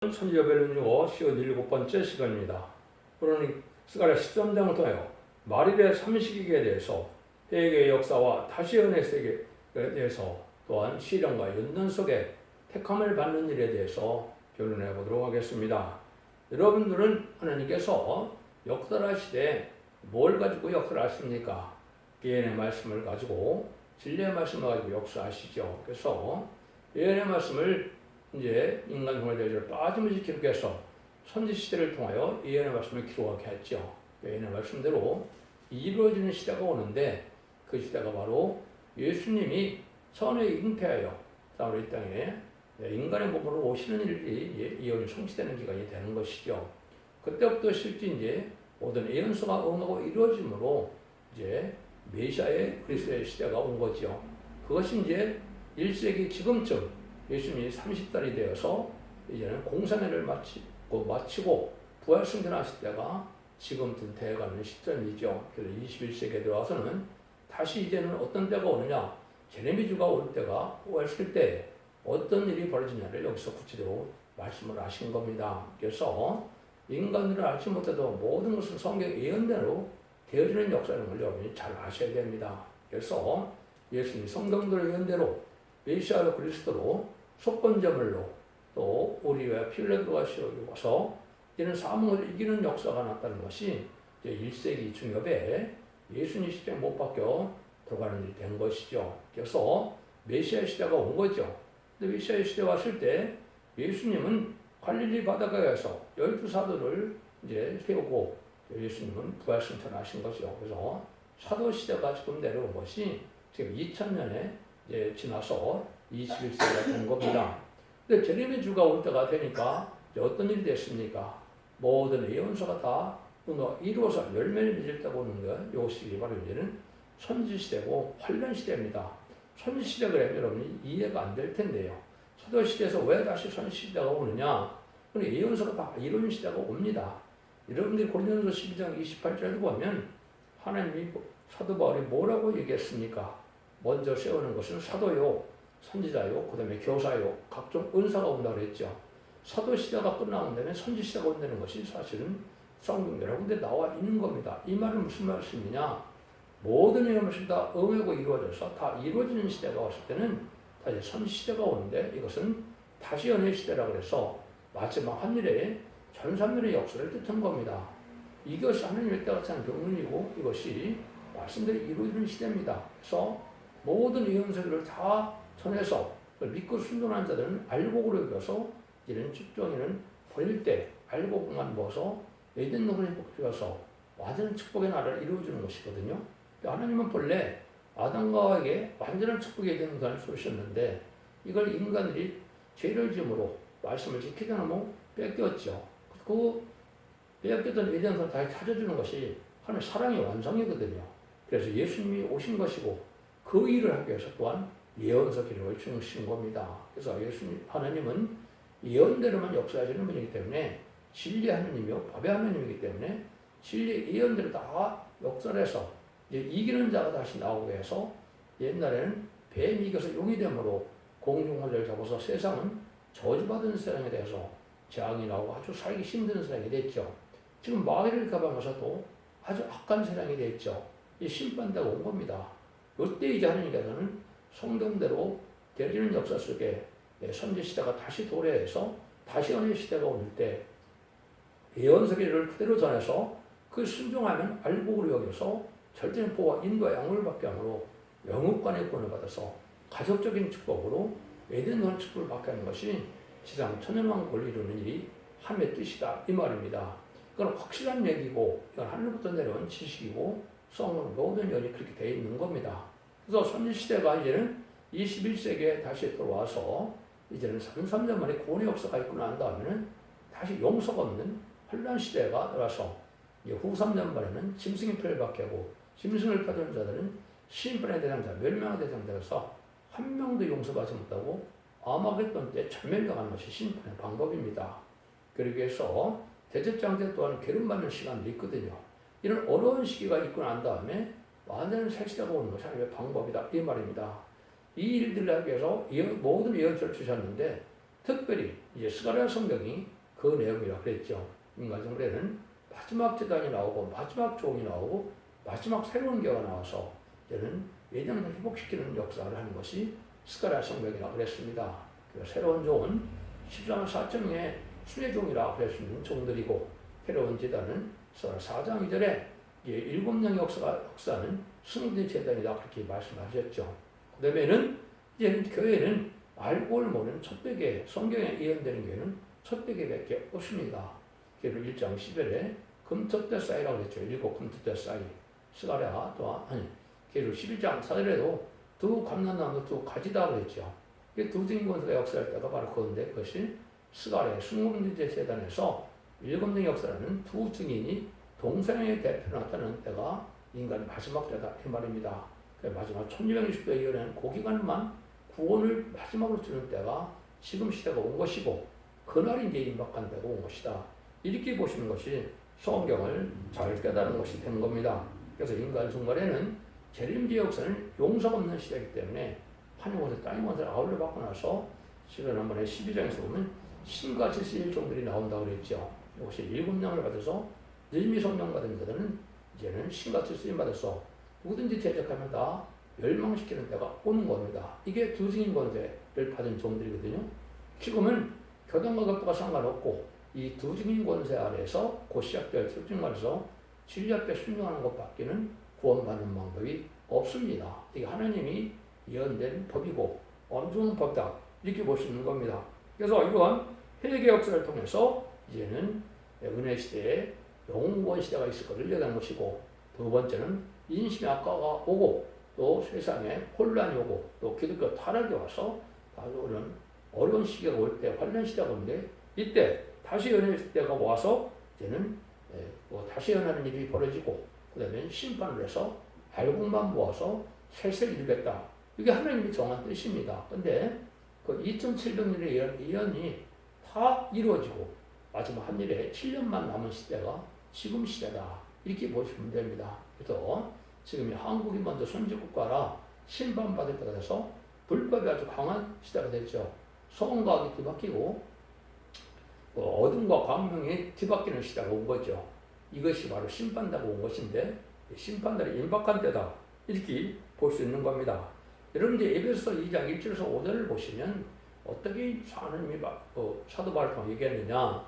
천지여별은요 57번째 시간입니다. 오늘은 스가랴 13장을 통하여 말일의 삼식기에 대해서 회개의 역사와 다시 은혜 세계에 대해서 또한 시련과 연단 속에 택함을 받는 일에 대해서 결론해 보도록 하겠습니다. 여러분들은 하나님께서 역사하시되 뭘 가지고 역사하십니까? 예언의 말씀을 가지고 진리의 말씀을 가지고 역사하시죠. 그래서 예언의 말씀을 이제 인간 형제들을 빠짐없이 기록해서 선지 시대를 통하여 예언의 말씀을 기록하게 했죠. 예언의 말씀대로 이루어지는 시대가 오는데 그 시대가 바로 예수님이 선에 잉태하여 다음으로 이 땅에 인간의 몸으로 오시는 일이 예언이 성취되는 기간이 되는 것이죠. 그때부터 실제 이제 모든 예언서가 응하고 이루어짐으로 이제 메시아의 그리스도의 시대가 온 거죠. 그것이 이제 1세기 지금쯤 예수님이 30살이 되어서 이제는 공생애를 마치고 부활 승천하실 때가 지금쯤 되어가는 시점이죠. 그래서 21세기에 들어와서는 다시 이제는 어떤 때가 오느냐, 제레미주가 올 때가 왔을 때 어떤 일이 벌어지냐를 여기서 구체적으로 말씀을 하신 겁니다. 그래서 인간들은 알지 못해도 모든 것은 성경 예언대로 되어지는 역사라는 걸 여러분이 잘 아셔야 됩니다. 그래서 예수님이 성경대로 예언대로 메시아로 그리스도로 속건제물로 또 우리와 필레도가 씌워서 이는 사망을 이기는 역사가 났다는 것이 이제 1세기 중엽에 예수님 시대에 못 박혀 들어가는 일이 된 것이죠. 그래서 메시아 시대가 온 거죠. 근데 메시아 시대 왔을 때 예수님은 갈릴리 바닷가에서 12사도를 이제 세우고 예수님은 부활승천하신 거죠. 그래서 사도 시대가 지금 내려온 것이 지금 2000년에 이제 지나서 21세기가 된 겁니다. 근데 제레미주가 올 때가 되니까 어떤 일이 됐습니까? 모든 예언서가 다 이루어서 열매를 맺을 때가 오는 거예요. 이것이 바로 이제는 선지시대고 환란시대입니다. 선지시대 그러면 여러분이 이해가 안 될 텐데요. 사도시대에서 왜 다시 선지시대가 오느냐? 예언서가 다 이루어진 시대가 옵니다. 여러분들이 고린도서 12장 28절에도 보면 하나님이 사도 바울이 뭐라고 얘기했습니까? 먼저 세우는 것은 사도요, 선지자요, 그 다음에 교사요, 각종 은사가 온다고 그랬죠. 사도 시대가 끝나고 나면 선지 시대가 온다는 것이 사실은 성경 여러 군데 나와 있는 겁니다. 이 말은 무슨 말씀이냐? 모든 예언이 다 응하고 이루어져서 다 이루어지는 시대가 왔을 때는 다시 선지 시대가 오는데 이것은 다시 연애 시대라고 해서 마지막 한일의 전산면의 역사를 뜻한 겁니다. 이것이 하나님의 때가 찬 경륜이고 이것이 말씀대로 이루어지는 시대입니다. 그래서 모든 예언서들을 다 전해서 믿고 순종한 자들은 알곡으로 여겨서 이런 축종에는 버릴 때 알곡만 먹어서 에덴 동산에 뽑혀서 완전한 축복의 나라를 이루어주는 것이거든요. 하나님은 본래 아담과 하와에게 완전한 축복의 에덴 동산을 쏘셨는데 이걸 인간들이 죄를 지음으로 말씀을 지키지 않으면 뺏겼죠. 그 뺏겼던 에덴 동산을 다시 찾아주는 것이 하나님의 사랑의 완성이거든요. 그래서 예수님이 오신 것이고 그 일을 하기 위해서 또한 예언서 기록을 주신 겁니다. 그래서 예수님, 하나님은 예언대로만 역사하시는 분이기 때문에 진리 하나님이요, 법의 하나님이기 때문에 진리 예언대로 다 역사를 해서 이제 이기는 자가 다시 나오게 해서 옛날에는 뱀이 이겨서 용이 되므로 공중원자를 잡아서 세상은 저주받은 세상에 대해서 재앙이 나오고 아주 살기 힘든 세상이 됐죠. 지금 마귀를 가방해서도 아주 악한 세상이 됐죠. 이 심판대가 온 겁니다. 이때 이제 하나님께서는 성경대로 되어지는 역사 속에 선지시대가 다시 도래해서 다시 은혜 시대가 올 때 예언서기를 그대로 전해서 그 순종하면 알곡으로 여겨서 절대는 보호와 인도와 양을 받게 하므로 영육간의 구원을 받아서 가족적인 축복으로 에덴 축복을 받게 하는 것이 지상 천년왕국을 이루는 일이 하나님의 뜻이다 이 말입니다. 이건 확실한 얘기고 이건 하늘부터 내려온 지식이고 성경 모든 연이 그렇게 되어 있는 겁니다. 그래서 선지시대가 이제는 21세기에 다시 들어와서 이제는 3년 만에 구원의 역사가 있고 난 다음에는 다시 용서가 없는 환란시대가 들어와서 후 3년 만에는 짐승의 피를 받게 하고 짐승을 받은 자들은 심판의 대상자, 멸망의 대상자에서 한 명도 용서받지 못하고 아마겟돈 때 전멸당하는 것이 심판의 방법입니다. 그러기 위해서 대제장 때 또한 괴롭받는 시간도 있거든요. 이런 어려운 시기가 있고 난 다음에 완전한 새 시대가 오는 것이 하나님의 방법이다 이 말입니다. 이 일들을 하기 위해서 모든 예언서를 주셨는데 특별히 이제 스가랴 성경이 그 내용이라고 그랬죠. 인간성물에는 마지막 재단이 나오고 마지막 종이 나오고 마지막 새로운 교가 나와서 이제는 예정을 회복시키는 역사를 하는 것이 스가랴 성경이라고 그랬습니다. 새로운 종은 14만 4천 명의 순회종이라고 그랬는 종들이고 새로운 재단은 스가랴 4장 2절에 7명의 역사는 승리된 재단이다 그렇게 말씀하셨죠. 그 다음에는 이제는 교회는 알고 모르는 촛대교회, 성경에 예언되는 교회는 촛대교회밖에 없습니다. 계시록 1장 10절에 금토대 사이라고 그랬죠. 7 금토대 사이. 스가랴 또한 계시록 11장 4절에도 두 감람나무 두 가지다 그랬죠. 두 증인권세가 역사할 때가 바로 그건데 그것이 스가랴의 순금제 재단에서 7명 역사라는 두 증인이 동성애의 대표로 나타나는 때가 인간의 마지막 때다 이 말입니다. 마지막 1260도 이후에는 그 기간만 구원을 마지막으로 주는 때가 지금 시대가 온 것이고 그날이 이제 임박한 때가 온 것이다. 이렇게 보시는 것이 성경을 잘 깨달은 것이 된 겁니다. 그래서 인간 순간에는 재림제 역사는 용서가 없는 시대이기 때문에 하늘원세 땅원세를 아울러 받고 나서 지난번에 12장에서 보면 신과 질서의 종들이 나온다고 그랬죠. 이것이 7명을 받아서 느림이 성령 받은 자들은 이제는 신과 질서를 받아서 누구든지 대적하면 다 멸망시키는 때가 오는 겁니다. 이게 두 증인 권세를 받은 종들이거든요. 지금은 교단과 격도가 상관없고 이 두 증인 권세 아래에서 곧 시작될 솔직히 말해서 진리 앞에 순종하는 것밖에는 구원받는 방법이 없습니다. 이게 하나님이 예언된 법이고 엄중한 법이다. 이렇게 볼 수 있는 겁니다. 그래서 이러한 회개 역사를 통해서 이제는 은혜 시대에 영원 시대가 있을 것을 예언한 것이고 두 번째는 인심의 악화가 오고 또 세상에 혼란이 오고 또 기독교 타락이 와서 아주 어려운 시기가 올 때 환란 시대가 오는데 이때 다시 연애 시대가 와서 이제는 다시 연하는 일이 벌어지고 그 다음에 심판을 해서 발국만 모아서 세세를 이루겠다. 이게 하나님이 정한 뜻입니다. 근데 그 2700년의 예언이 다 이루어지고 마지막 한 일에 7년만 남은 시대가 지금 시대다. 이렇게 보시면 됩니다. 그래서 지금 한국이 먼저 선진국가라 심판받을 때가 돼서 불법이 아주 강한 시대가 됐죠. 성과학이 뒤바뀌고 어둠과 광명이 뒤바뀌는 시대가 온 거죠. 이것이 바로 심판다고 온 것인데 심판날이 임박한 때다. 이렇게 볼 수 있는 겁니다. 여러분들 에베소서 2장 1절에서 5절을 보시면 어떻게 하나님이 사도 바울을 통해 얘기했느냐.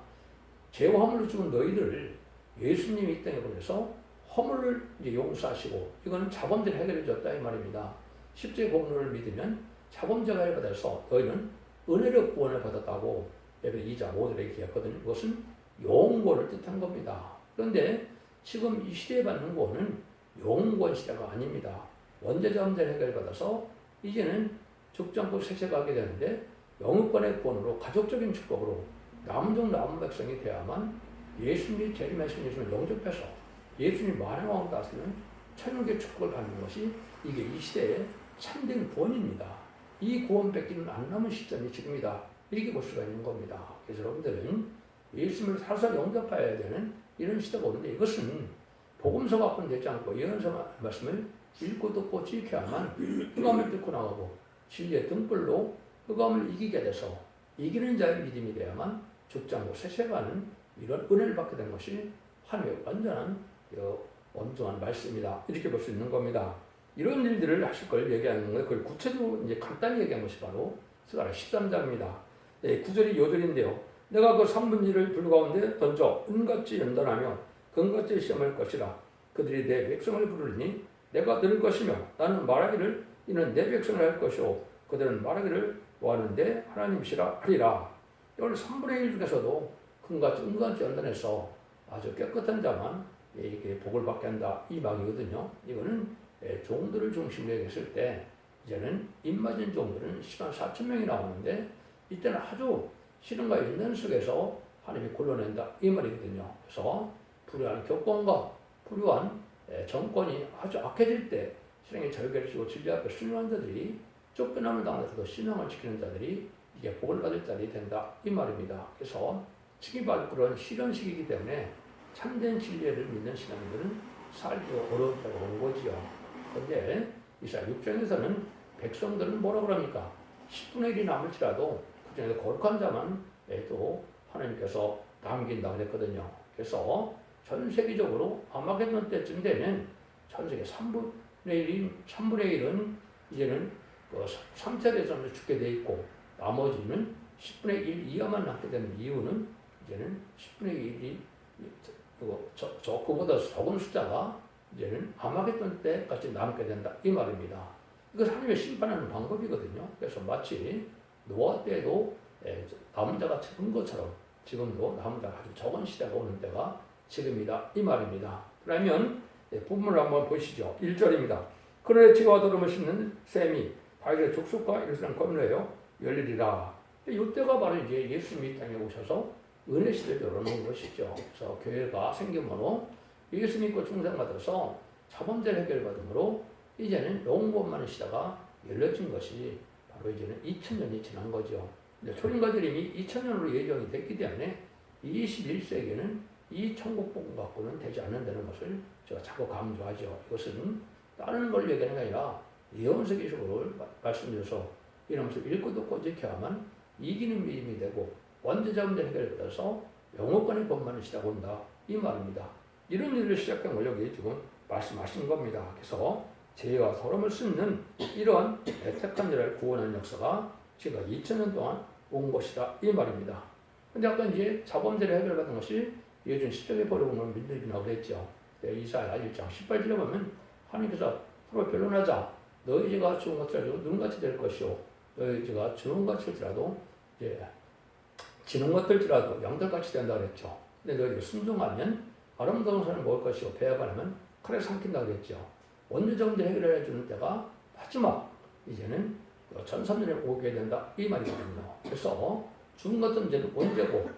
죄와 허물로 죽은 너희를 예수님이 이 땅에 보내서 허물을 이제 용서하시고 이거는 자범죄를 해결해 줬다 이 말입니다. 십자의 공로를 믿으면 자범죄가 해결돼서 너희는 은혜로 구원을 받았다고 에베소 2장 5절에 얘기했거든요. 그것은 영원을 뜻한 겁니다. 그런데 지금 이 시대에 받는 구원은 영원 시대가 아닙니다. 원죄자범죄를 해결받아서 이제는 죽지 않고 세세가게 되는데 영육권의 구원으로 가족적인 축복으로 남은 종 남은 백성이 되야만 예수님이 재림하신 예수님을 영접해서 예수님 만왕의 왕 다스리는 천국의 축복을 받는 것이 이게 이 시대의 참된 구원입니다. 이 구원 뺏기는 안 남은 시점이 지금이다. 이렇게 볼 수가 있는 겁니다. 그래서 여러분들은 예수님을 살살 영접해야 되는 이런 시대가 오는데 이것은 복음서 갖고는 되지 않고 예언서 말씀을 읽고 듣고 지켜야만 흑암을 뚫고 나가고 진리의 등불로 흑암을 이기게 돼서 이기는 자의 믿음이 돼야만 죽지 않고 세세가는 이런 은혜를 받게 된 것이 하나님의 완전한 온전한 말씀이다. 이렇게 볼 수 있는 겁니다. 이런 일들을 하실 걸 얘기하는 거예요. 그걸 구체적으로 이제 간단히 얘기한 것이 바로 스가랴 13장입니다. 9절이 요절인데요. 내가 그 3분의 1을 불 가운데 던져 은같이 연단하며 금같이 시험할 것이라. 그들이 내 백성을 부르니 내가 들을 것이며 나는 말하기를 이는 내 백성을 할 것이요 그들은 말하기를 노하는데 하나님이시라 하리라. 오늘 3분의 1 중에서도 금같이 은같이 연단해서 아주 깨끗한 자만 이게 복을 받게 한다 이 말이거든요. 이거는 종들을 중심으로 얘기했을 때 이제는 입맞은 종들은 10만 4천 명이 나오는데 이때는 아주 시련과 연단 속에서 하나님이 골라낸다 이 말이거든요. 그래서 불우한 교권과 불우한 정권이 아주 악해질 때 신앙의 절개를 지고 진리 앞에 순종한 자들이 쫓겨남을 당해서도 신앙을 지키는 자들이 이게 복을 받을 자들이 된다 이 말입니다. 그래서 시기받을 그런 시련시기이기 때문에 참된 진리를 믿는 신앙인들은 살기 어려운 때가 온 거지요. 그런데 이사야 6장에서는 백성들은 뭐라고 합니까? 10분의 1이 남을지라도 그중에서 거룩한 자만 또 하나님께서 남긴다고 했거든요. 그래서 전 세계적으로 아마겟돈 때쯤 되면 전 세계 3분의 1은 이제는 3세대에서 죽게 돼 있고 나머지는 10분의 1 이하만 남게 되는 이유는 이제는 10분의 1이 그보다 적은 숫자가 이제는 아마겟돈 때까지 남게 된다 이 말입니다. 이거 하나님의 심판하는 방법이거든요. 그래서 마치 노아 때도 남은 자가 적은 것처럼 지금도 남은 자가 아주 적은 시대가 오는 때가 지금이다 이 말입니다. 그러면 본문을 한번 보시죠. 1절입니다. 그러나 지와 더러움을 씻는 셈이 다윗의 족속과 예루살렘 건너에요 열리리라. 이때가 바로 이제 예수님이 땅에 오셔서 은혜 시대를 열어놓은 것이죠. 그래서 교회가 생김으로 예수 믿고 중생받아서 자범죄 해결받음으로 이제는 영원 많은 시대가 열려진 것이 바로 이제는 2000년이 지난 거죠. 초림과 드림이 2000년으로 예정이 됐기 때문에 21세기에는 이 천국 복음 갖고는 되지 않는다는 것을 제가 자꾸 강조하죠. 이것은 다른 걸 얘기하는 게 아니라 예언서 기술을 말씀드려서 이러면서 읽고 듣고 지켜야만 이기는 믿음이 되고 원죄자문제 해결받아서 영원권의 법만을 시작 온다 이 말입니다. 이런 일을 시작한 걸 여기 지금 말씀하신 겁니다. 그래서 죄와 서름을 씻는 이러한 택한 자를 구원하는 역사가 지금 2000년 동안 온 것이다 이 말입니다. 근데 아까 이제 자범죄를 해결받은 것이 예전 시적에 버려오는 민들이라고 그랬죠. 이사야 1장 18절에 보면 하나님께서 서로 변론하자. 너희 죄가 좋은 것들라도 눈같이 될 것이요 너희 죄가 주는 것일지라도 지는 것들지라도 양들같이 된다 그랬죠. 근데 너희들 순종하면 아름다운 산을 먹을 것이요 배반하면 칼에 삼킨다 그랬죠. 원죄자문제 해결해 주는 때가 마지막 이제는 전삼년에 오게 된다 이 말이거든요. 그래서 죽은 것은 이제는 원죄고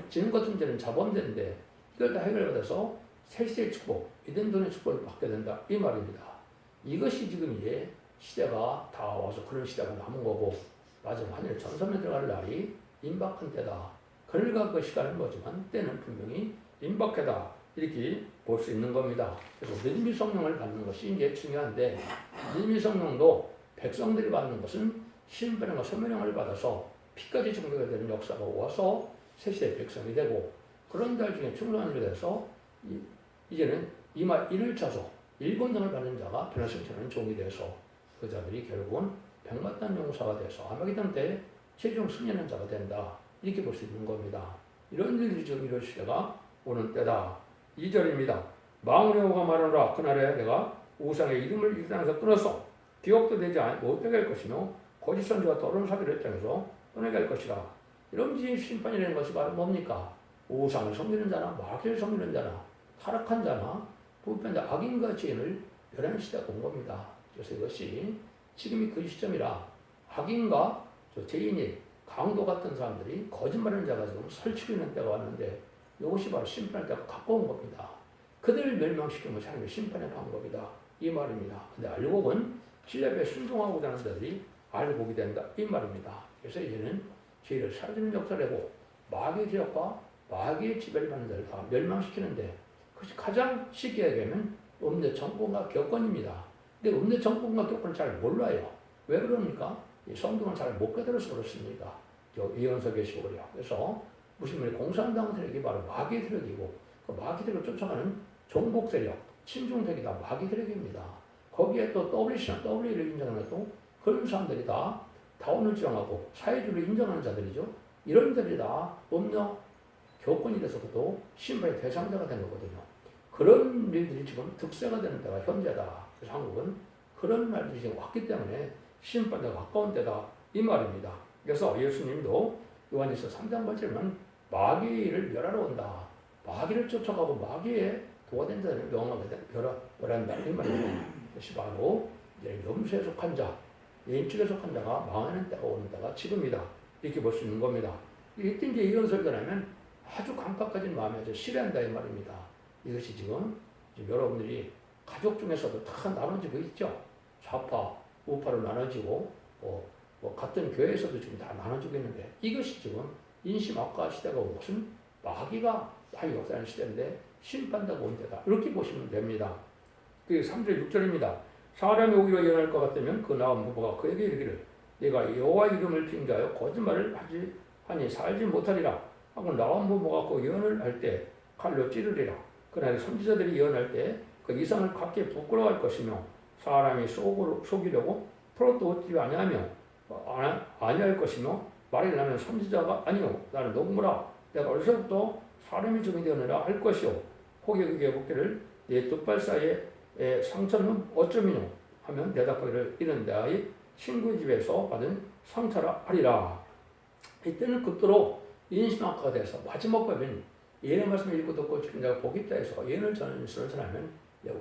지는 것은 이제는 자범죄인데 이걸 다 해결받아서 셀시의 축복, 이덴돈의 축복을 받게 된다 이 말입니다. 이것이 지금 이제 시대가 다 와서 그런 시대가 남은 거고 마지막 하늘 전섬에 들어갈 날이 임박한 때다. 그러니까 그 시간은 뭐지만 때는 분명히 임박하다 이렇게 볼 수 있는 겁니다. 그래서 믿음의 성령을 받는 것이 이제 중요한데 믿음의 성령도 백성들이 받는 것은 신분과 소명을 받아서 피까지 증거가 되는 역사가 와서 새시대 백성이 되고 그런 달 중에 충성을 돼서 이제는 이마 인을 쳐서 일권등을 받는 자가 변화승천하는 종이 돼서 그 자들이 결국은 백마탄 용사가 돼서 아마겟돈 때 최종 승리하는 자가 된다 이렇게 볼 수 있는 겁니다. 이런 일들이 지금 이런 시대가 오는 때다. 2절입니다. 망원의 호가 말하노라 그날에 내가 우상의 이름을 이 땅에서 끊어서 기억도 되지 못하게 할 것이며 거짓 선지와 더러운 사기를 땅에서 떠나게 할 것이라. 이런 심판이라는 것이 바로 뭡니까? 우상을 섬기는 자나 마귀를 섬기는 자나 타락한 자나 불편자 악인과 죄인을 멸하는 시대가 온 겁니다. 그래서 이것이 지금이 그 시점이라 악인과 죄인이 강도 같은 사람들이 거짓말하는 자가 지금 설치고 있는 때가 왔는데 이것이 바로 심판할 때가 가까운 겁니다. 그들을 멸망시키는 것이 하나님의 심판의 방법이다 이 말입니다. 근데 알곡은 신뢰에 순종하고자 하는 자들이 알곡이 된다 이 말입니다. 그래서 이제는 죄를 사라지는 역사를 하고 마귀의 죄악과 마귀의 지배를 받는 자를 다 멸망시키는데 그것이 가장 쉽게 얘기하면 음녀 정권과 교권입니다. 근데 음녀 정권과 교권을 잘 몰라요. 왜 그러니까? 성경을 잘 못 깨달아서 그렇습니다. 예언서 계시고요. 그래서 무슬림의 공산당 세력이 바로 마귀 세력이고 그 마귀 세력을 쫓아가는 종북 세력, 친중 세력이 다 마귀 세력입니다. 거기에 또 W를 인정하는 또 그런 사람들이 다 다운을 주장하고 사회주의를 인정하는 자들이죠. 이런 자들이 다 음녀 교권이 돼서도 심판의 대상자가 된 거거든요. 그런 일들이 지금 득세가 되는 때가 현재다. 그래서 한국은 그런 날들이 지금 왔기 때문에 심판에 가까운 때다 이 말입니다. 그래서 예수님도 요한일서 3장 8절에는 마귀를 멸하러 온다. 마귀를 쫓아가고 마귀에 도와된 자를 명하게 멸한다 이 말입니다. 그것이 바로 염소에 속한 자, 예인축에 속한 자가 망하는 때가 오는 때가 지금이다 이렇게 볼 수 있는 겁니다. 이때 이제 이런 설교를 하면 아주 감각가진 마음이 아주 실해한다 이 말입니다. 이것이 지금 여러분들이 가족 중에서도 다 나눠지고 있죠. 좌파, 우파로 나눠지고 같은 교회에서도 지금 다 나눠지고 있는데 이것이 지금 인심 악화 시대가 온 것은 마귀가 많이 역사하는 시대인데 심판다고 온 때다 이렇게 보시면 됩니다. 그 3절 6절입니다. 사람이 오기로 예언할 것 같다면 그 나온 무보가 그에게 이르기를 내가 여호와 이름을 핑계하여 거짓말을 하니 살지 못하리라 하고 나온 부모가 그 예언을 할 때 칼로 찌르리라. 그날에 선지자들이 예언할 때 그 이상을 갖게 부끄러워할 것이며 사람이 속이려고 풀어도 얻지 아니하며 아니할 것이며 말하려면 선지자가 아니요 나는 누구라 내가 어려서부터 사람이 종이 되느라 할 것이요 혹여 그게 묻기를 내 두 발 사이에 상처는 어쩌미뇨 하면 대답하기를 이는 나의 친구 집에서 받은 상처라 하리라. 이때는 극도로 인신학화가 돼서 마지막 밤엔 예언의 말씀을 읽고 듣고 지금 내가 복이 있다 해서 예언을 전하면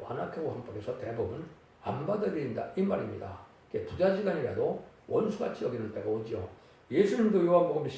완악하고 한복에서 대부분 안 받아들인다 이 말입니다. 부자지간이라도 원수같이 여기는 때가 오지요. 예수님도 요한복음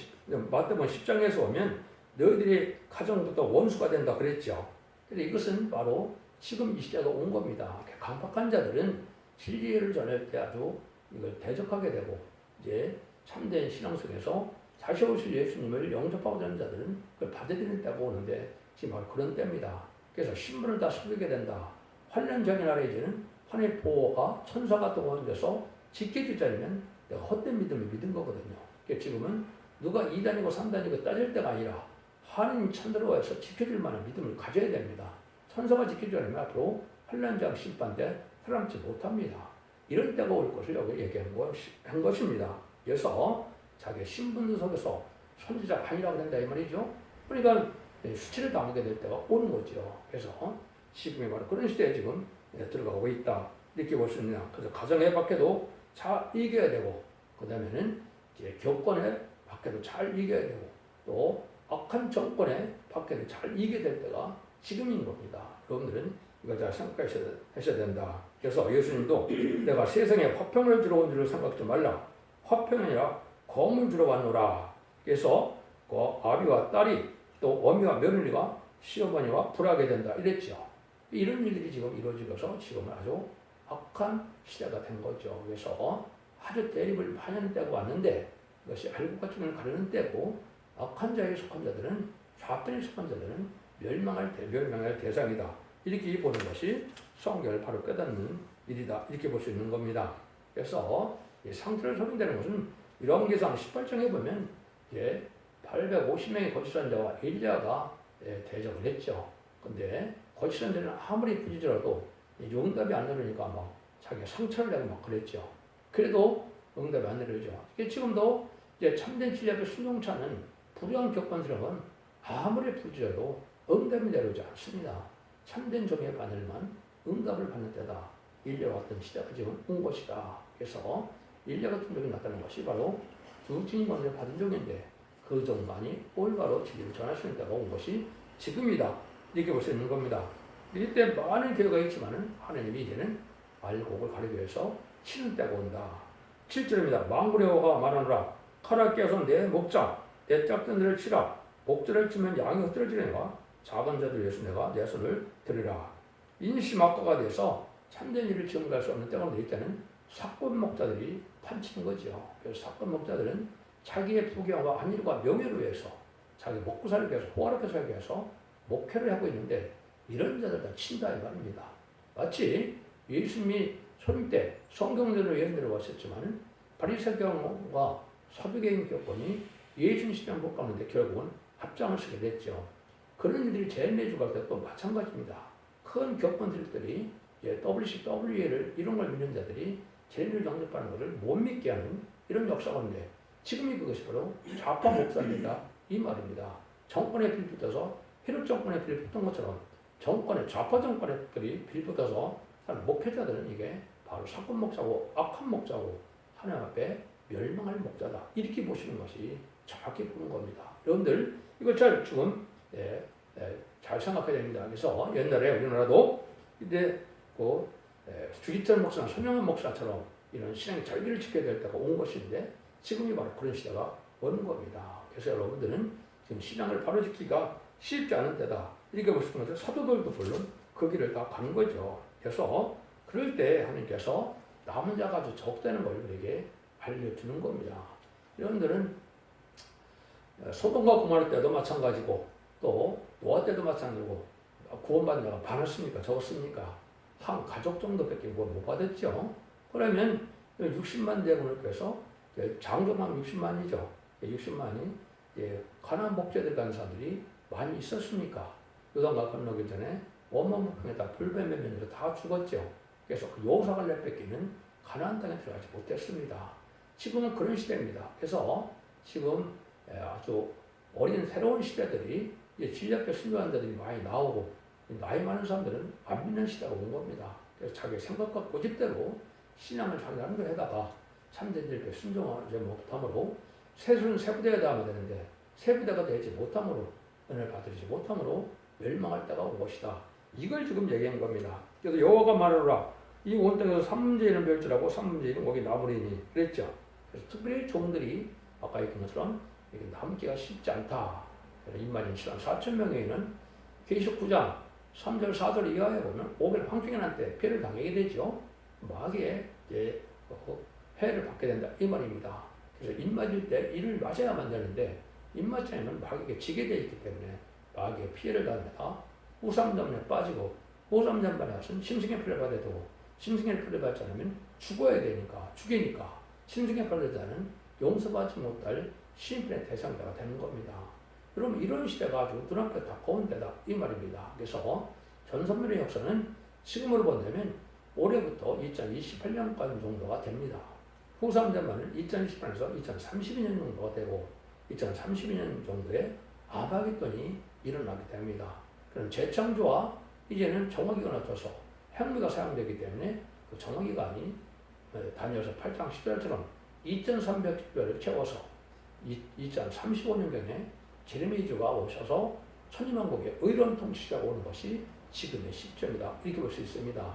마태복음 10장에서 오면 너희들이 가정부터 원수가 된다 그랬죠. 근데 이것은 바로 지금 이 시대가 온 겁니다. 강박한 자들은 진리를 전할 때 아주 이걸 대적하게 되고 이제 참된 신앙 속에서 다시 오실 예수님을 영접하고자 하는 자들은 그걸 받아들이는 때가 오는데 지금 바로 그런 때입니다. 그래서 신분을 다 숨기게 된다. 환란적인 날에 이제는 하나님의 보호가 천사가 동원돼서 지켜주지 않으면 내가 헛된 믿음을 믿은 거거든요. 그러니까 지금은 누가 2단이고 3단이고 따질 때가 아니라 하나님 천대로와서 지켜줄 만한 믿음을 가져야 됩니다. 천사가 지켜주지 않으면 앞으로 환란장 심판 때 살아남지 못합니다. 이런 때가 올 것을 여기 얘기한 것입니다. 그래서 자기 신분 속에서 선지자가 아니라고 된다 이 말이죠. 그러니까 수치를 당하게 될 때가 오는 거죠. 그래서 지금이 바로 그런 시대에 지금 들어가고 있다 이렇게 볼 수 있느냐. 그래서 가정의 밖에도 잘 이겨야 되고 그 다음에는 이제 교권의 밖에도 잘 이겨야 되고 또 악한 정권의 밖에도 잘 이겨야 될 때가 지금인 겁니다. 여러분들은 이걸 잘 생각하셔야 된다. 그래서 예수님도 내가 세상에 화평을 주러 온 줄을 생각하지 말라. 화평이 아니라 검을 주러 왔노라. 그래서 그 아비와 딸이 또 어미와 며느리가 시어머니와 불하게 된다 이랬죠. 이런 일들이 지금 이루어지면서 지금은 아주 악한 시대가 된 거죠. 그래서 아주 대립을 많이 하는 때가 왔는데 이것이 알고과 중을 가르는 때고 악한 자에 속한 자들은 좌편에 속한 자들은 멸망할 대상이다. 이렇게 보는 것이 성경을 바로 깨닫는 일이다. 이렇게 볼 수 있는 겁니다. 그래서 이 상태를 설명되는 것은 열왕기상 18장에 보면 850명의 거짓 선지자와 엘리야가 대적을 했죠. 근데 거짓 선지자는 아무리 부지더라도 응답이 안 내려오니까 막 자기가 상처를 내고 막 그랬죠. 그래도 응답이 안 내려오죠. 지금도 참된 진리에 순종치 않은 불의한 격반스러운 아무리 부지더라도 응답이 내려오지 않습니다. 참된 종의 바늘만 응답을 받는 때다. 일리와 같은 시대가 지금 온 것이다. 그래서 일리 같은 종이 나타나는 것이 바로 두증인권을 받은 종인데 그 종만이 올바로 진리를 전할 수 있는 때가 온 것이 지금이다. 이렇게 볼 수 있는 겁니다. 이때 많은 교회가 있지만 하나님이 이제는 말곡을 가리기 위해서 치는 때가 온다. 7절입니다. 망군의 여호와가 말하노라. 칼을 깨서 내 목자 내 짝든 데를 치라. 목자를 치면 양이 흩어지려니와 작은 자들 위해서 내가 내 손을 들으라. 인심학과가 돼서 참된 일을 증거할 수 없는 때가 올 때는 사건 목자들이 판치는 거죠. 그래서 사건 목자들은 자기의 부귀와 안일과 명예를 위해서 자기 먹고 살기 위해서 호화롭게 살기 위해서 목회를 하고 있는데 이런 자들 다 친다 이 말입니다. 마치 예수님이 소임 때 성경대로 예언대로 왔었지만 바리새교와 사두개인 교권이 예수님 시대를 못 가는데 결국은 합장을 쓰게 됐죠. 그런 일들이 제일 매주 갈 때 또 마찬가지입니다. 큰 교권들이 WCW를 이런 걸 믿는 자들이 제일 영접하는 것을 못 믿게 하는 이런 역사가 있는데 지금이 그것이 바로 좌파 목사입니다. 이 말입니다. 정권에 빌붙어서 헤롯 정권에 빌붙은 것처럼 좌파 정권에 빌붙어서 사는 목회자들은 이게 바로 사건 목자고 악한 목자고 하나님 앞에 멸망할 목자다. 이렇게 보시는 것이 정확히 보는 겁니다. 여러분들 이걸 잘 잘 생각해야 됩니다. 그래서 옛날에 우리나라도 이때 주기철 목사나 손영한 목사처럼 이런 신앙의 절기를 지켜야 될 때가 온 것인데 지금이 바로 그런 시대가 오는 겁니다. 그래서 여러분들은 지금 신앙을 바로 지키기가 쉽지 않은 때다. 이렇게 볼 수 있는 것은 사도들도 물론 그 길을 다 가는 거죠. 그래서 그럴 때 하나님께서 남은 자가 아주 적다는 걸 우리에게 알려주는 겁니다. 여러분들은 소돔과 고모라 때도 마찬가지고 또 노아 때도 마찬가지고 구원받은 자가 많았습니까? 적었습니까? 한 가족 정도밖에 못 받았죠. 그러면 60만 대군을 껴서 장정만 60만이죠. 60만이 가나안 복제들 간 사람들이 많이 있었으니까 요단강 건너기 전에 원만 북방에다 불뱀면으로 다 죽었죠. 그래서 그 요삭을 내뺏기는 가나안 땅에 들어가지 못했습니다. 지금은 그런 시대입니다. 그래서 지금 아주 어린 새로운 시대들이 진리앞에 순교한 자들이 많이 나오고 나이 많은 사람들은 안 믿는 시대가 온 겁니다. 그래서 자기 생각과 고집대로 신앙을 자기가 하는 데다가 참된 진리에 순종하지 못함으로 세수는 세부대가 하면 되는데 세부대가 되지 못함으로 은혜를 받으지 못함으로 멸망할 때가 온 것이다. 이걸 지금 얘기한 겁니다. 그래서 여호와가 말하노라 이 온 땅에서 3분의 1은 멸절하고 3분의 1은 거기 나무리니 그랬죠. 그래서 특별히 종들이 아까 얘기한 것처럼 이게 남기가 쉽지 않다. 임마진 7만 4천 명에는 계시록 9장 3절 4절 이하에 보면 오벨 황충인한테 피해를 당하게 되죠. 마귀에 해를 받게 된다 이 말입니다. 그래서 입맞을 때 이를 맞아야만 되는데 입맞지 않으면 마귀에게 지게 되어 있기 때문에 마귀에 피해를 당합니다. 우삼전에 빠지고 우삼전반에 가서는 심승의 피해를 받아야 되고 심승의 피해를 받지 않으면 죽어야 되니까 죽이니까 심승의 피해를 받지 않으면 용서받지 못할 심판의 대상자가 되는 겁니다. 여러분 이런 시대가 아주 눈앞에 다가온 때다 이 말입니다. 그래서 전선멸의 역사는 지금으로 본다면 올해부터 2028년까지 정도가 됩니다. 후 3년만은 2028년에서 2032년 정도가 되고 2032년 정도에 아마겟돈이 일어나게 됩니다. 그럼 재창조와 이제는 정화기가 낮춰서 핵무기가 사용되기 때문에 그 정화기관이 다니엘서 8장 10절처럼 2310별을 채워서 2035년경에 제레미야가 오셔서 천지만국의 의로운 통치자가 오는 것이 지금의 시점이다. 이렇게 볼 수 있습니다.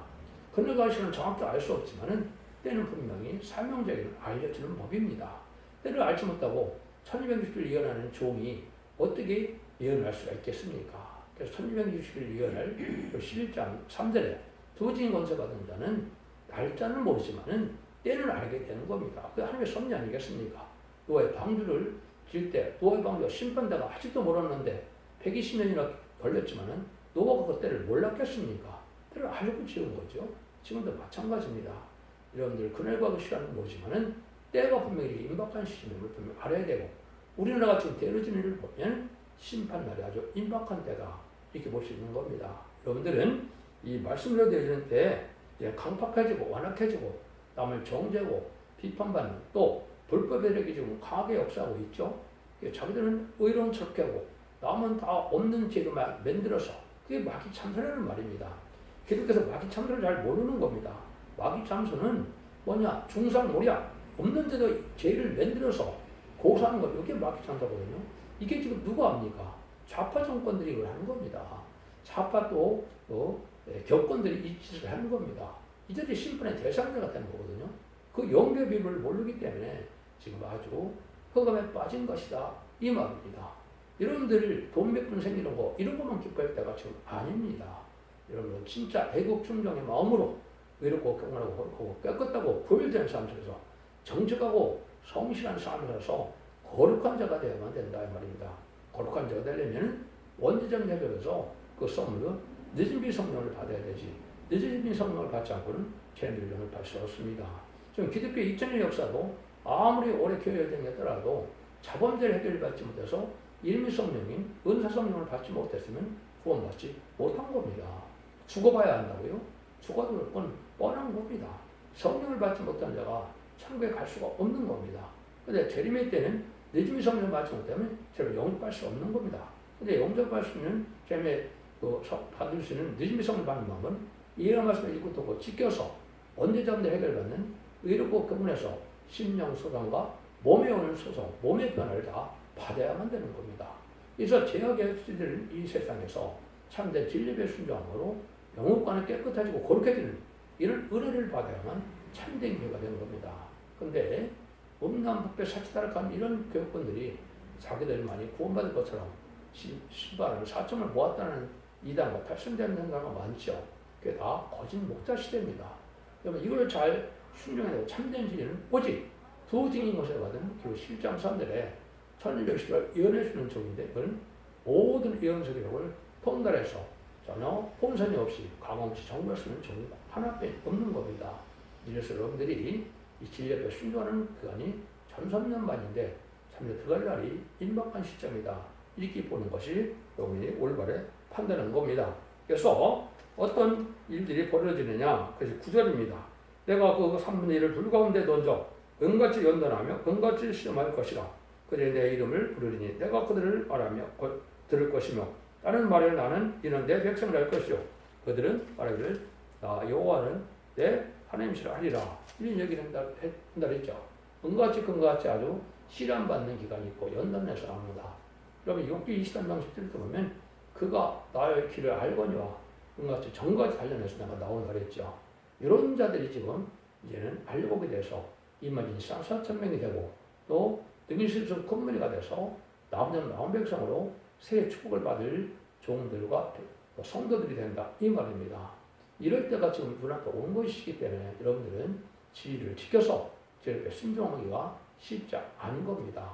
그날과 시는 정확히 알 수 없지만은 때는 분명히 사명자에게는 알려주는 법입니다. 때를 알지 못하고 1260일 예언하는 종이 어떻게 예언할 수가 있겠습니까? 그래서 1260일 예언할 11장 3절에 두 증인 권세 받은 자는 날짜는 모르지만은 때를 알게 되는 겁니다. 그 하나님의 섭리 아니겠습니까? 노아의 방주를 질 때 노아의 방주가 심판대가 아직도 멀었는데 120년이나 걸렸지만은 노아가 그 때를 몰랐겠습니까? 때를 알고 지은 거죠. 지금도 마찬가지입니다. 여러분들 그날과 그 시간은 모르지만은 때가 분명히 임박한 시점임을 분명히 알아야 되고 우리나라가 지금 대르지는 일을 보면 심판날이 아주 임박한 때다 이렇게 볼 수 있는 겁니다. 여러분들은 이 말씀으로 되어지는 때 이제 강팍해지고 완악해지고 남을 정죄고 비판받는 또 불법의 세력이 지금 강하게 역사하고 있죠. 자기들은 의로운 척하고 남은 다 없는 죄를 만들어서 그게 마귀 참선이라는 말입니다. 기독교에서 마귀 참선을 잘 모르는 겁니다. 마귀 참선은 뭐냐 중상모략 없는 데도 죄를 만들어서 고소하는 것 이게 마귀 참선이거든요. 이게 지금 누가 합니까? 좌파 정권들이 이걸 하는 겁니다. 좌파 또 격권들이 이 짓을 하는 겁니다. 이들이 심판의 대상자가 되는 거거든요. 그 영계 비밀을 모르기 때문에 지금 아주 흑암에 빠진 것이다 이 말입니다. 여러분들 돈 몇 푼 생기는 거 이런 것만 기뻐할 때가 지금 아닙니다. 여러분 진짜 애국 충정의 마음으로 의롭고 경건하고 깨끗하고 보혈된 삶 속에서 정직하고 성실한 삶을 해서 거룩한 자가 되어야만 된다 이 말입니다. 거룩한 자가 되려면 원죄적 예배에서 그 선물로 늦은 비 성령을 받아야 되지 늦은 비 성령을 받지 않고는 죄밀령을 받을 수 없습니다. 지금 기독교 2000년 역사도 아무리 오래 교회되었더라도 자범죄를 해결을 받지 못해서 일미 성령인 은사 성령을 받지 못했으면 구원받지 못한 겁니다. 죽어봐야 한다고요? 죽어도 그건 뻔한 겁니다. 성령을 받지 못한 자가 천국에 갈 수가 없는 겁니다. 근데 재림의 때는 늦음이 성령 받지 못하면 저를 영접할 수 없는 겁니다. 근데 영접할 수 있는 재림에 받을 수 있는 늦음이 성령 받는 방법은 이해가 말씀을 읽고 듣고 지켜서 언제든지 해결받는 의롭고 그분에서 심령 소상과 몸에 오는 소송, 몸의 변화를 다 받아야만 되는 겁니다. 그래서 제약의 시대를 이 세상에서 참된 진리의 순종으로 영혼관을 깨끗해지고 거룩해지는 이런 은혜를 받아야만 참된 교회가 되는 겁니다. 근데 음란법에 사치다락한 이런 교육권들이 자기들 많이 구원받을 것처럼 신발을 4점을 모았다는 이단과 탈선되는 생각가 많죠. 그게 다 거짓 목자 시대입니다. 여러분 이걸 잘 순종해야 되고 참된 진리는 오직 두 증인 것에 받은 그 실장 3절에 1210을 예언해주는 쪽인데 그건 모든 예언서기록을 통달해서 전혀 혼선이 없이 강함 없이 정보를 쓰는 종이 하나밖에 없는 겁니다. 이래서 여러분들이 이 진리 앞에 순종하는 그간이 전선년 만인데 참여 들어갈 날이 임박한 시점이다. 이렇게 보는 것이 용인이 올바르게 판단하는 겁니다. 그래서 어떤 일들이 벌어지느냐, 그것이 9절입니다. 내가 그 3분의 1을 불 가운데 던져 은같이 연단하며 은같이 시험할 것이라. 그들이 내 이름을 부르리니 내가 그들을 말하며 들을 것이며 다른 말을 나는 이는 내 백성을 할 것이요 그들은 말하기를 나 여호와는 내 하나님이시라 하리라. 이런 얘기를 한다 했죠. 은같이 금같이 아주 실현받는 기간이 있고 연단해서 나옵니다. 그러면 욥기 23장 10절을 보면 그가 나의 길을 알거니와 은같이 정같이 단련해서 내가 나온다 그랬죠. 이런 자들이 지금 이제는 알곡이 돼서 이만진 4,000명이 되고 또 능인실수 큰무리가 돼서 남은 남은 백성으로 새 축복을 받을 종들과 성도들이 된다 이 말입니다. 이럴 때가 지금 눈앞에 온 것이기 때문에 여러분들은 지위를 지켜서 저렇게 순종하기가 쉽지 않은 겁니다.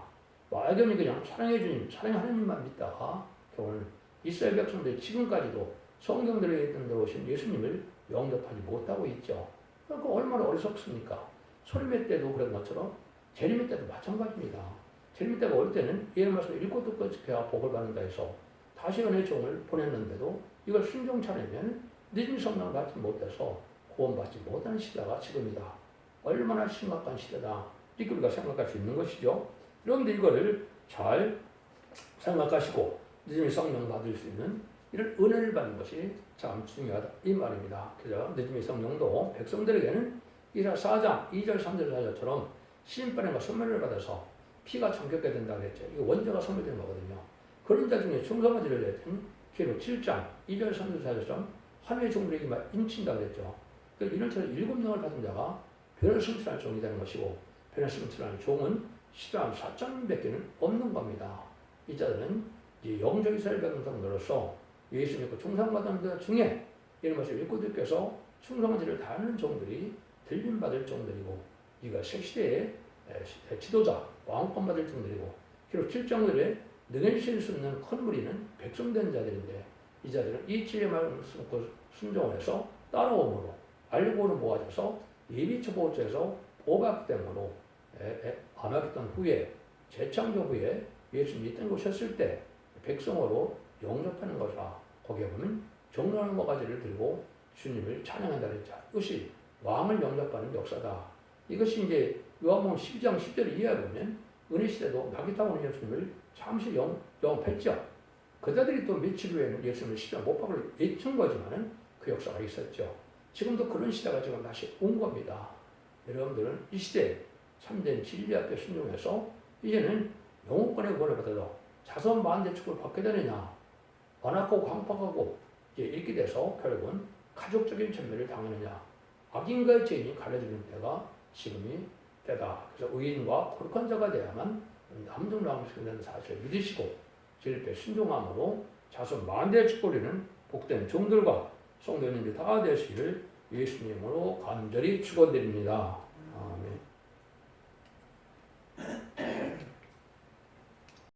막연히 그냥 사랑해 주님, 사랑의 하나님만 믿다가 오늘 이스라엘 백성들이 지금까지도 성경 들어있는 데 오신 예수님을 영접하지 못하고 있죠. 그러니까 얼마나 어리석습니까? 소리매 때도 그런 것처럼 재림의 때도 마찬가지입니다. 재림의 때가 올 때는 이 말씀을 읽고 듣고 지켜야 복을 받는다 해서 다시 은혜의 종을 보냈는데도 이걸 순종치 않으면 늦은 성령을 받지 못해서 구원받지 못하는 시대가 지금이다. 얼마나 심각한 시대다. 이렇게 우리가 생각할 수 있는 것이죠. 여러분들 이거를 잘 생각하시고 늦음의 성령 받을 수 있는 이런 은혜를 받는 것이 참 중요하다 이 말입니다. 그래서 늦음의 성령도 백성들에게는 이사 4장 2절 3절 4절처럼 신발과 선물을 받아서 피가 참격게 된다고 했죠. 이거 원자가 선물되는 거거든요. 그런 자 중에 충성하지를 했더니 기록 7장 2절 3절 4절처럼 하나님의 종들에게만 인친다고 했죠. 이런 처럼 7명을 받은 자가 변을 승천할 종이 되는 것이고 변을 승천할 종은 시간 4,100개는 없는 겁니다. 이 자들은 영적 이스라엘 백성으로서 예수 믿고 충성받은 자 중에 이런 것을 읽고 듣고서 충성지를 다하는 종들이 들림받을 종들이고 이가 새 시대의 지도자, 왕권 받을 종들이고 기록 7장들에 능히 수 있는 큰 무리는 백성된 자들인데 이 자들은 이 진리의 말을 순종을 해서 따라오므로 알고는 모아져서 예비처보호처에서 보호받기 때문에 아마겟돈 후에 재창조 후에 예수님이 뜬 오셨을 때 백성으로 영접하는 것이라 거기에 보면 정론한 모가지를 들고 주님을 찬양한다 그랬죠. 이것이 왕을 영접하는 역사다. 이것이 이제 요한복음 12장 10절을 이해해보면 은혜 시대도 마귀 타고 오는 예수님을 잠시 영접했죠. 그자들이 또 며칠 후에는 예수님을 십자가 못 박으러 외친 거지만은 그 역사가 있었죠. 지금도 그런 시대가 지금 다시 온 겁니다. 여러분들은 이 시대에 참된 진리 앞에 순종해서 이제는 영혼권의 구원을 받아서 자선 만대 축복을 받게 되느냐 완악하고 광팍하고 이제 이렇게 돼서 결국은 가족적인 전멸을 당하느냐 악인과의 죄인이 갈라지는 때가 지금이 때다. 그래서 의인과 거룩한 자가 돼야만 남중남식이라는 사실을 믿으시고 진리에 순종함으로 자손 만대의 축복을 복된 종들과 성도님들이 다 되시기를 예수님으로 간절히 축원드립니다. 아멘.